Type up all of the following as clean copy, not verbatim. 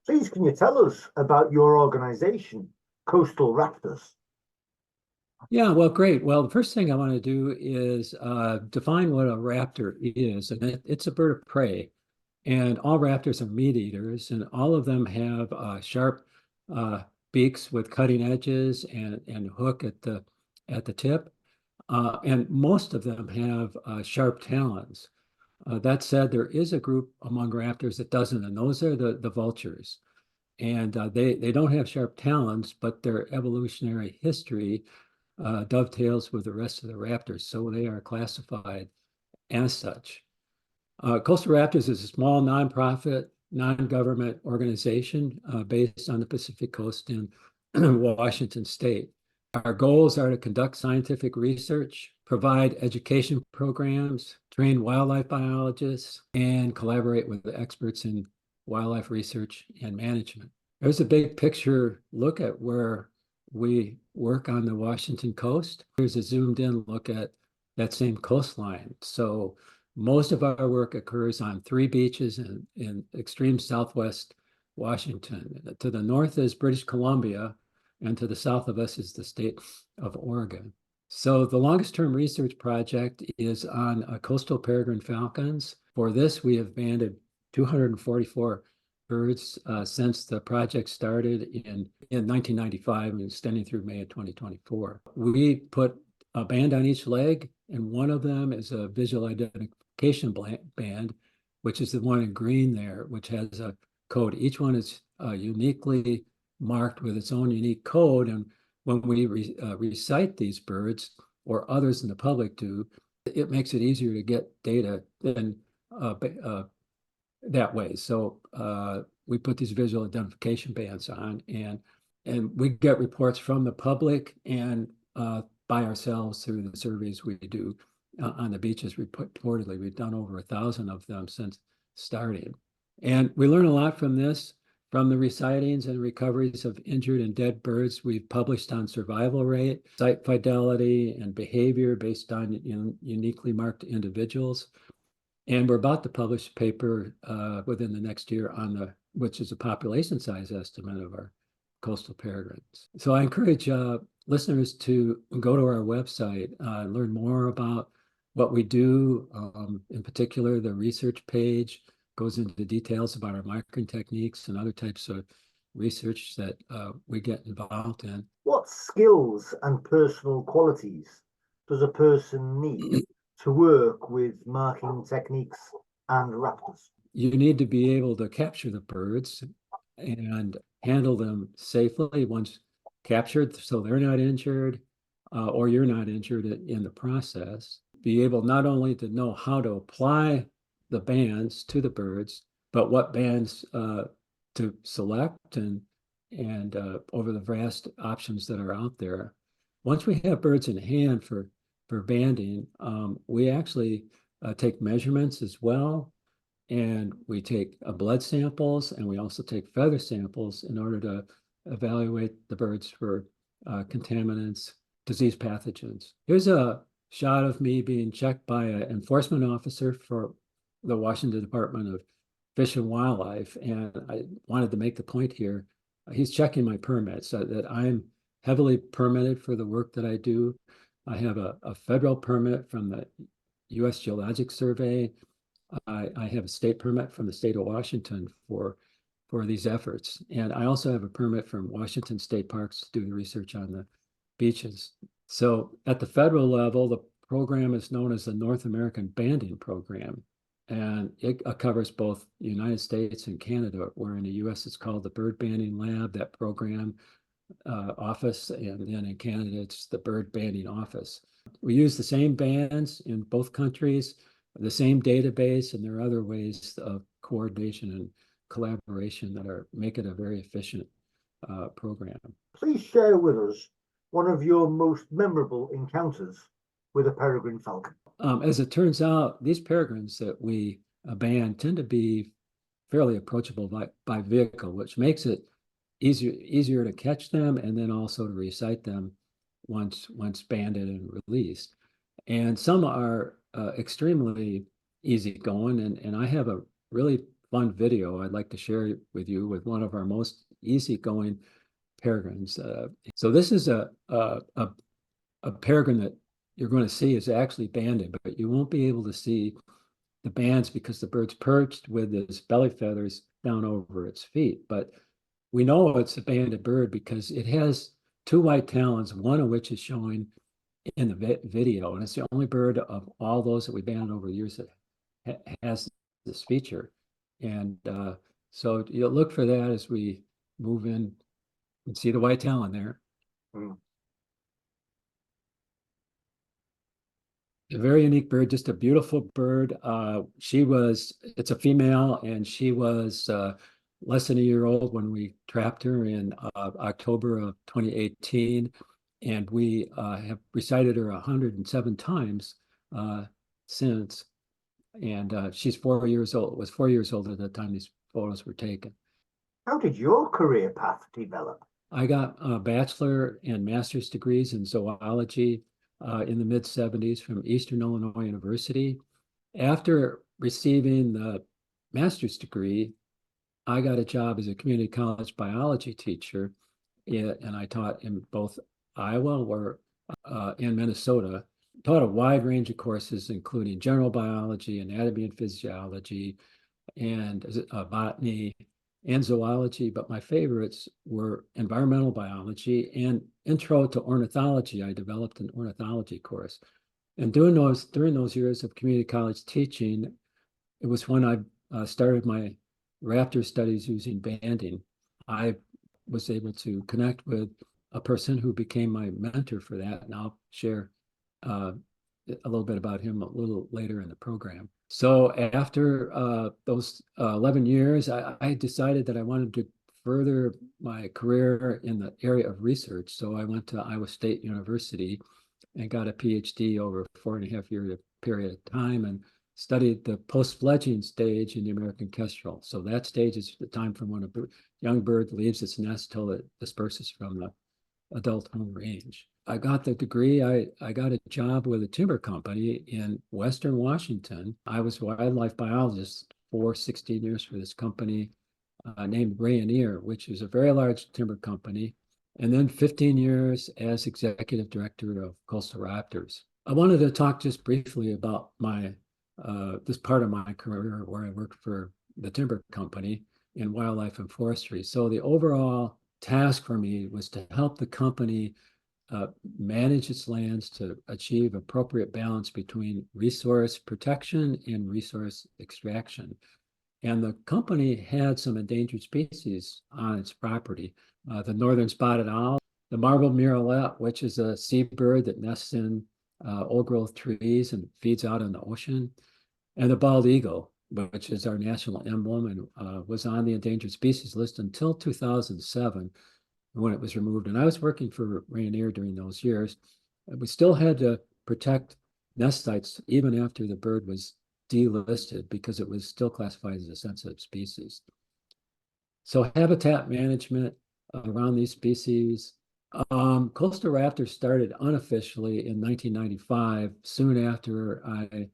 Please, can you tell us about your organization, Coastal Raptors? Yeah, well, great. Well, the first thing I want to do is define what a raptor is, and it's a bird of prey. And all raptors are meat eaters, and all of them have sharp beaks with cutting edges and hook at the tip. And most of them have sharp talons. That said, there is a group among raptors that doesn't, and those are the vultures. And they don't have sharp talons, but their evolutionary history dovetails with the rest of the raptors, so they are classified as such. Coastal Raptors is a small nonprofit, non-government organization based on the Pacific Coast in Washington State. Our goals are to conduct scientific research, provide education programs, train wildlife biologists, and collaborate with experts in wildlife research and management. There's a big picture look at where we work on the Washington coast. Here's a zoomed in look at that same coastline. So most of our work occurs on three beaches in extreme southwest Washington. To the north is British Columbia, and to the south of us is the state of Oregon. So the longest term research project is on coastal peregrine falcons. For this, we have banded 244 birds since the project started in 1995 and extending through May of 2024. We put a band on each leg, and one of them is a visual identification band, which is the one in green there, which has a code. Each one is uniquely marked with its own unique code. And when we recite these birds, or others in the public do, it makes it easier to get data than that way. So we put these visual identification bands on, and we get reports from the public and by ourselves through the surveys we do on the beaches. Reportedly, we've done over 1,000 of them since starting. And we learn a lot from this, from the resightings and recoveries of injured and dead birds. We've published on survival rate, site fidelity, and behavior based on uniquely marked individuals. And we're about to publish a paper within the next year on which is a population size estimate of our coastal peregrines. So I encourage listeners to go to our website, learn more about what we do. In particular, the research page goes into details about our marking techniques and other types of research that we get involved in. What skills and personal qualities does a person need to work with marking techniques and raptors? You need to be able to capture the birds and handle them safely once captured, so they're not injured or you're not injured in the process. Be able not only to know how to apply the bands to the birds, but what bands to select and over the vast options that are out there. Once we have birds in hand for banding, we actually take measurements as well. And we take blood samples, and we also take feather samples in order to evaluate the birds for contaminants, disease pathogens. Here's a shot of me being checked by an enforcement officer for the Washington Department of Fish and Wildlife. And I wanted to make the point here. He's checking my permit so that I'm heavily permitted for the work that I do. I have a federal permit from the U.S. Geologic Survey. I have a state permit from the state of Washington for these efforts. And I also have a permit from Washington State Parks to do the research on the beaches. So at the federal level, the program is known as the North American Banding Program. And it covers both the United States and Canada, where in the US it's called the Bird Banding Lab, that program office. And then in Canada, it's the Bird Banding Office. We use the same bands in both countries, the same database, and there are other ways of coordination and collaboration that make it a very efficient program. Please share with us one of your most memorable encounters with a peregrine falcon. As it turns out, these peregrines that we band tend to be fairly approachable by vehicle, which makes it easier to catch them and then also to recite them once banded and released. And some are extremely easygoing, and I have a really fun video I'd like to share with you with one of our most easygoing peregrines. So this is a peregrine that you're going to see is actually banded, but you won't be able to see the bands because the bird's perched with its belly feathers down over its feet. But we know it's a banded bird because it has two white talons, one of which is showing in the video, and it's the only bird of all those that we banded over the years that has this feature. And so you'll look for that as we move in and see the white talon there. Mm. A very unique bird, just a beautiful bird. It's a female, and she was less than a year old when we trapped her in October of 2018. And we have recited her 107 times since. And she's 4 years old, was 4 years old at the time these photos were taken. How did your career path develop? I got a bachelor and master's degrees in zoology in the mid-70s from Eastern Illinois University. After receiving the master's degree, I got a job as a community college biology teacher, and I taught in both Iowa and Minnesota. Taught a wide range of courses, including general biology, anatomy and physiology, and botany and zoology, but my favorites were environmental biology and intro to ornithology. I developed an ornithology course. And during those years of community college teaching, it was when I started my raptor studies using banding. I was able to connect with a person who became my mentor for that, and I'll share a little bit about him a little later in the program. So after those 11 years, I decided that I wanted to further my career in the area of research. So I went to Iowa State University and got a PhD over a 4.5 year period of time and studied the post-fledging stage in the American kestrel. So that stage is the time from when a young bird leaves its nest till it disperses from the adult home range. I got the degree. I got a job with a timber company in Western Washington. I was a wildlife biologist for 16 years for this company named Rayonier, which is a very large timber company, and then 15 years as executive director of Coastal Raptors. I wanted to talk just briefly about this part of my career where I worked for the timber company in wildlife and forestry. So the overall task for me was to help the company manage its lands to achieve appropriate balance between resource protection and resource extraction. And the company had some endangered species on its property. The northern spotted owl, the marbled murrelet, which is a seabird that nests in old growth trees and feeds out in the ocean, and the bald eagle, which is our national emblem and was on the endangered species list until 2007 when it was removed. And I was working for Rayonier during those years. We still had to protect nest sites even after the bird was delisted because it was still classified as a sensitive species. So habitat management around these species. Coastal raptors started unofficially in 1995, soon after I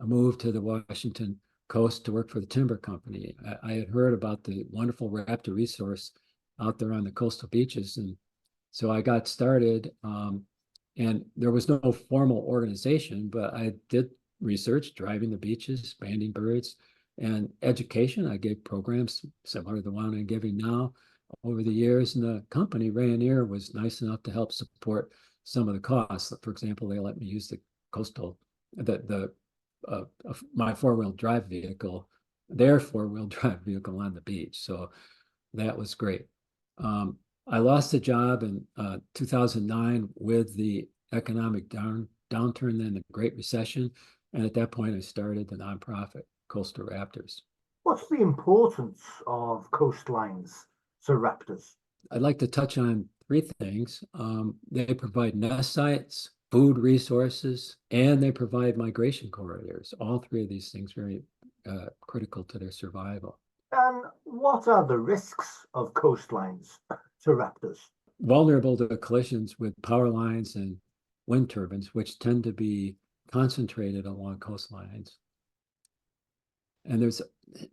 moved to the Washington coast to work for the timber company. I had heard about the wonderful raptor resource out there on the coastal beaches, and so I got started. And there was no formal organization, but I did research, driving the beaches, banding birds, and education. I gave programs similar to the one I'm giving now over the years. And the company, Rayonier, was nice enough to help support some of the costs. For example, they let me use the coastal, my four-wheel drive vehicle, their four-wheel drive vehicle on the beach. So that was great. I lost the job in 2009 with the economic downturn, then the Great Recession. And at that point, I started the nonprofit Coastal Raptors. What's the importance of coastlines to raptors? I'd like to touch on three things. They provide nest sites, food resources, and they provide migration corridors. All three of these things very critical to their survival. And what are the risks of coastlines to raptors? Vulnerable to collisions with power lines and wind turbines, which tend to be concentrated along coastlines. and there's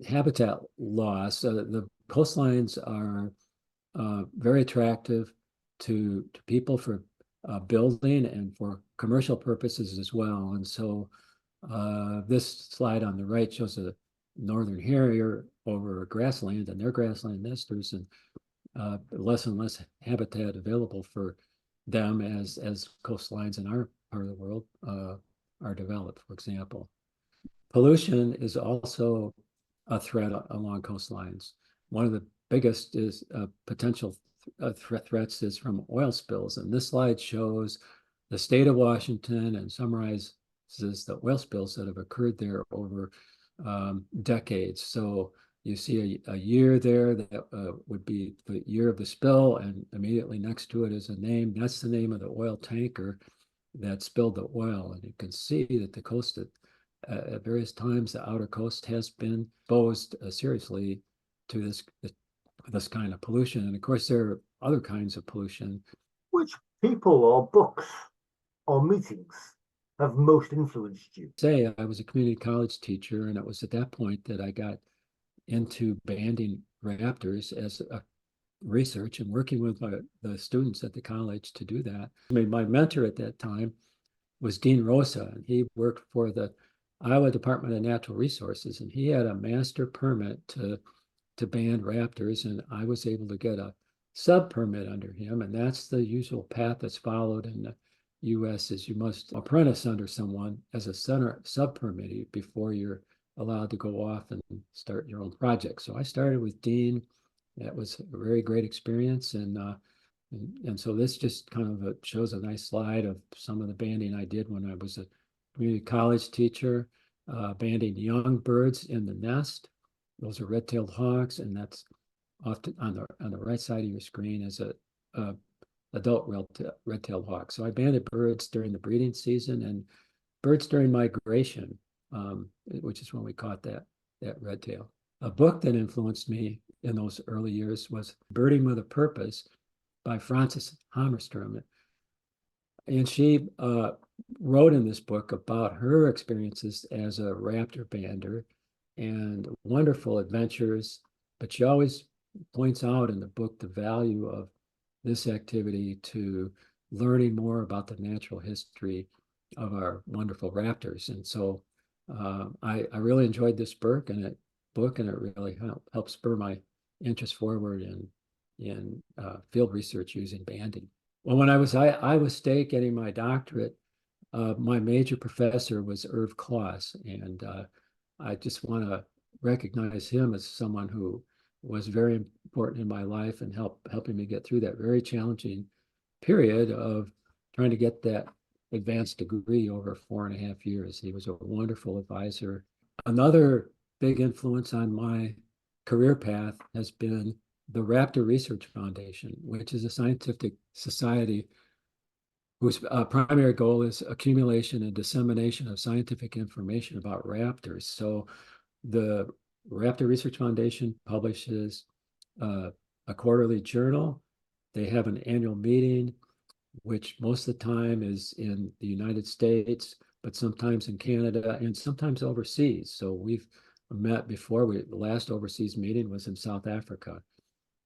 habitat loss. The coastlines are very attractive to people for building and for commercial purposes as well. And so this slide on the right shows a northern harrier over a grassland, and they're grassland nesters, and less and less habitat available for them as coastlines in our part of the world are developed, for example. Pollution is also a threat along coastlines. One of the biggest is potential threats is from oil spills. And this slide shows the state of Washington and summarizes the oil spills that have occurred there over decades. So you see a year there that would be the year of the spill, and immediately next to it is a name. That's the name of the oil tanker that spilled the oil. And you can see that the coast at various times, the outer coast has been exposed seriously to this kind of pollution. And of course, there are other kinds of pollution. Which people or books or meetings have most influenced you? Say, I was a community college teacher, and it was at that point that I got into banding raptors as a research and working with the students at the college to do that. I mean, my mentor at that time was Dean Rosa, and he worked for the Iowa Department of Natural Resources, and he had a master permit to band raptors, and I was able to get a sub permit under him, and that's the usual path that's followed in the U.S. is you must apprentice under someone as a sub permittee before you're allowed to go off and start your own project. So I started with Dean. That was a very great experience, and so this just kind of shows a nice slide of some of the banding I did when I was a community college teacher, banding young birds in the nest. Those are red-tailed hawks, and that's often on the right side of your screen is a adult red-tailed hawk. So I banded birds during the breeding season and birds during migration, which is when we caught that red-tail. A book that influenced me in those early years was Birding with a Purpose by Frances Hammerstrom. And she wrote in this book about her experiences as a raptor bander and wonderful adventures, but she always points out in the book the value of this activity to learning more about the natural history of our wonderful raptors. And so I really enjoyed this book, and it really helped spur my interest forward in field research using banding. Well, when I was Iowa State getting my doctorate, my major professor was Irv Kloss, and I just want to recognize him as someone who was very important in my life and helping me get through that very challenging period of trying to get that advanced degree over 4.5 years. He was a wonderful advisor. Another big influence on my career path has been the Raptor Research Foundation, which is a scientific society whose primary goal is accumulation and dissemination of scientific information about raptors. So the Raptor Research Foundation publishes a quarterly journal. They have an annual meeting, which most of the time is in the United States, but sometimes in Canada and sometimes overseas. So we've met before. The last overseas meeting was in South Africa.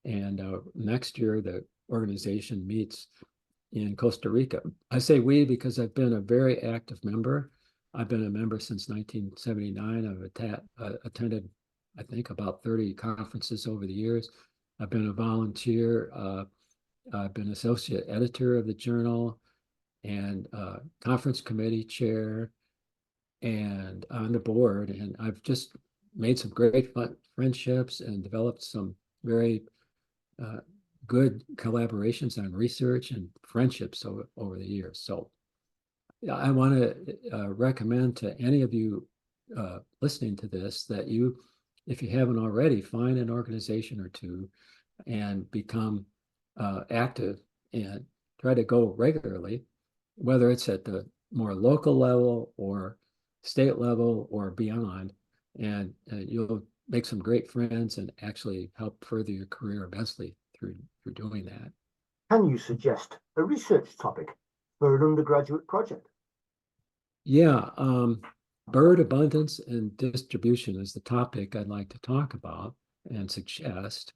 And next year, the organization meets in Costa Rica. I say we because I've been a very active member. I've been a member since 1979. I've attended, I think, about 30 conferences over the years. I've been a volunteer. I've been associate editor of the journal and conference committee chair and on the board. And I've just made some great friendships and developed some very good collaborations on research and friendships over the years. So I want to recommend to any of you listening to this that you, if you haven't already, find an organization or two and become active and try to go regularly, whether it's at the more local level or state level or beyond, and you'll make some great friends and actually help further your career immensely through doing that. Can you suggest a research topic for an undergraduate project? Yeah, bird abundance and distribution is the topic I'd like to talk about and suggest.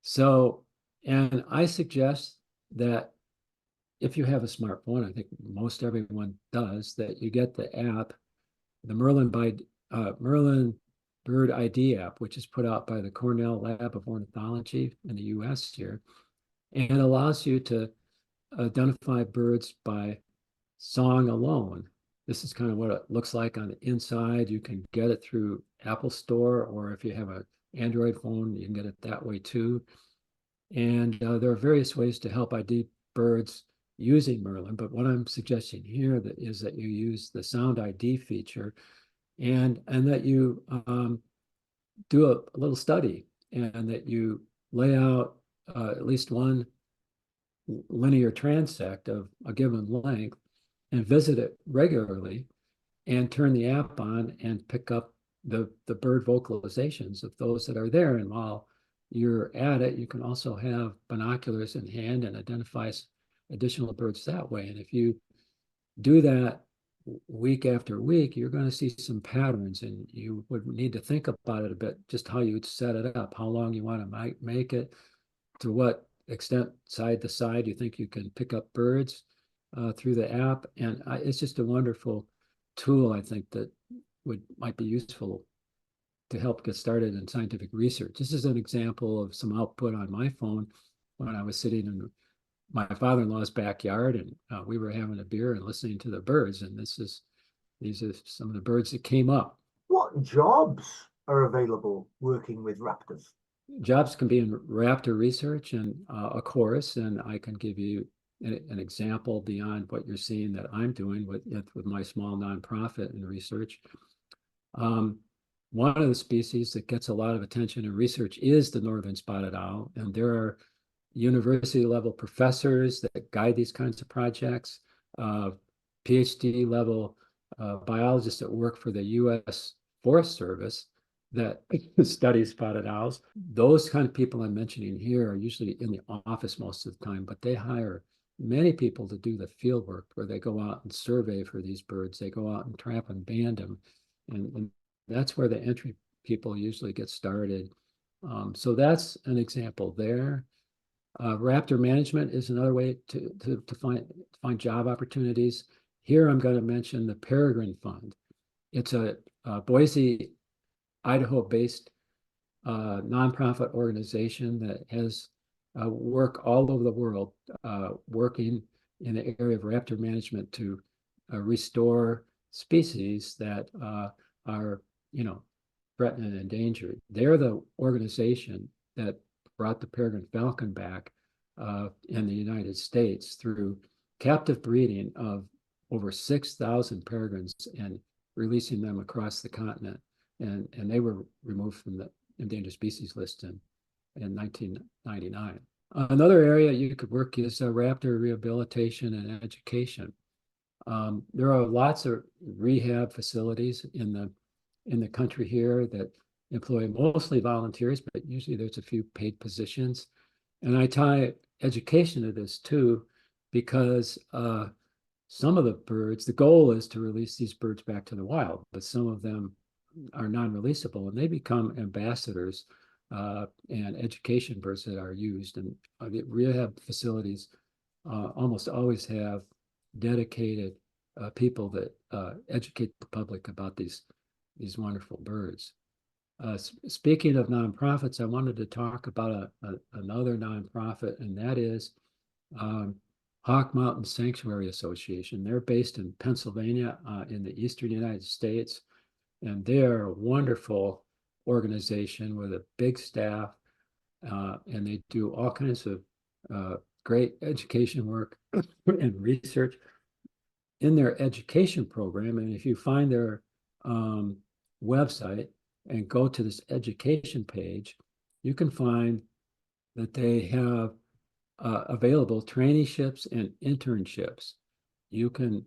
So, and I suggest that if you have a smartphone, I think most everyone does, that you get the app, the Merlin Bird ID app, which is put out by the Cornell Lab of Ornithology in the US here, and allows you to identify birds by song alone. This is kind of what it looks like on the inside. You can get it through Apple Store, or if you have an Android phone, you can get it that way too. And there are various ways to help ID birds using Merlin, but what I'm suggesting here is that you use the Sound ID feature, and that you do a little study, and that you lay out at least one linear transect of a given length and visit it regularly and turn the app on and pick up the bird vocalizations of those that are there. And while you're at it, you can also have binoculars in hand and identify additional birds that way. And if you do that week after week, you're going to see some patterns, and you would need to think about it a bit, just how you'd set it up, how long you want to make it, to what extent side to side you think you can pick up birds through the app. And it's just a wonderful tool, I think, that might be useful to help get started in scientific research. This is an example of some output on my phone when I was sitting in my father-in-law's backyard, and we were having a beer and listening to the birds. And these are some of the birds that came up. What jobs are available working with raptors? Jobs can be in raptor research and a course, and I can give you an example beyond what you're seeing that I'm doing with my small nonprofit in research. One of the species that gets a lot of attention in research is the northern spotted owl, and there are university level professors that guide these kinds of projects, PhD level biologists that work for the US Forest Service that study spotted owls. Those kind of people I'm mentioning here are usually in the office most of the time, but they hire many people to do the field work where they go out and survey for these birds. They go out and trap and band them. And that's where the entry people usually get started. So that's an example there. Raptor management is another way to find job opportunities. Here I'm going to mention the Peregrine Fund. It's a Boise, Idaho-based nonprofit organization that has work all over the world, working in the area of raptor management to restore species that are, threatened and endangered. They're the organization that brought the peregrine falcon back in the United States through captive breeding of over 6,000 peregrines and releasing them across the continent. And they were removed from the endangered species list in 1999. Another area you could work is raptor rehabilitation and education. There are lots of rehab facilities in the country here that employ mostly volunteers, but usually there's a few paid positions. And I tie education to this too, because some of the birds, the goal is to release these birds back to the wild, but some of them are non-releasable, and they become ambassadors and education birds that are used. And the rehab facilities almost always have dedicated people that educate the public about these wonderful birds. Speaking of nonprofits, I wanted to talk about another nonprofit, and that is Hawk Mountain Sanctuary Association. They're based in Pennsylvania in the eastern United States, and they're a wonderful organization with a big staff, and they do all kinds of great education work and research in their education program. And if you find their website and go to this education page, you can find that they have available traineeships and internships. You can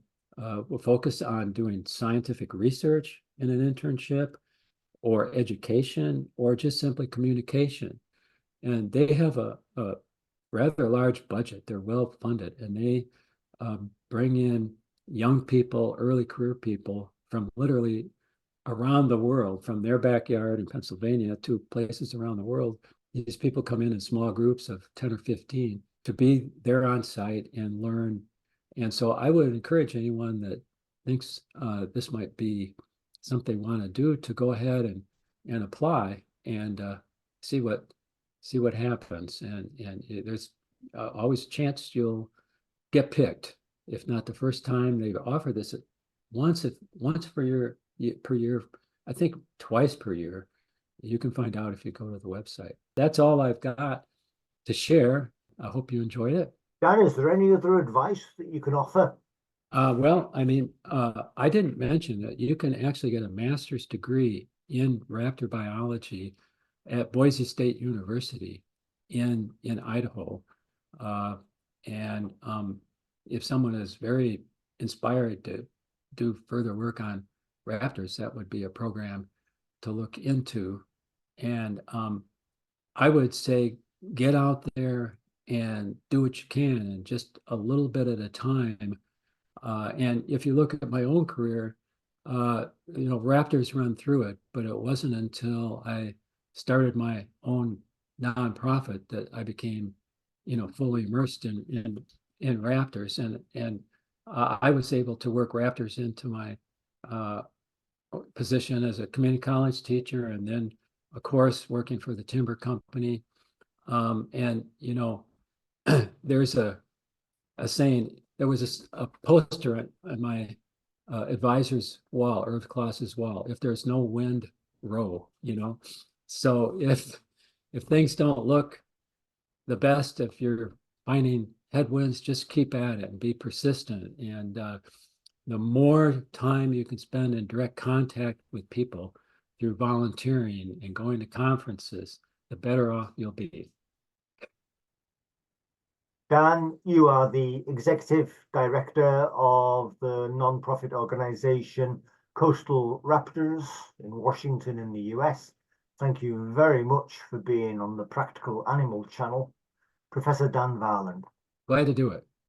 focus on doing scientific research in an internship, or education, or just simply communication. And they have a rather large budget. They're well funded, and they bring in young people, early career people from literally around the world, from their backyard in Pennsylvania to places around the world. These people come in small groups of 10 or 15 to be there on site and learn. And so I would encourage anyone that thinks this might be something they want to do to go ahead and apply and see what happens. And there's always a chance you'll get picked, if not the first time they offer this. Once per year, I think twice per year. You can find out if you go to the website. That's all I've got to share. I hope you enjoyed it. Dan, is there any other advice that you can offer? Well, I mean, I didn't mention that you can actually get a master's degree in raptor biology at Boise State University in Idaho. And if someone is very inspired to do further work on raptors, that would be a program to look into. And I would say get out there and do what you can, and just a little bit at a time. And if you look at my own career, raptors run through it, but it wasn't until I started my own nonprofit that I became, fully immersed in raptors, and I was able to work raptors into my position as a community college teacher, and then, of course, working for the timber company. And there's a saying. There was a poster on my advisor's wall, Earth Class's wall: if there's no wind, row. So if things don't look the best, if you're finding headwinds, just keep at it and be persistent. And the more time you can spend in direct contact with people through volunteering and going to conferences, the better off you'll be. Dan, you are the executive director of the non-profit organization Coastal Raptors in Washington in the US. Thank you very much for being on the Practical Animal channel. Professor Dan Varland. Glad to do it.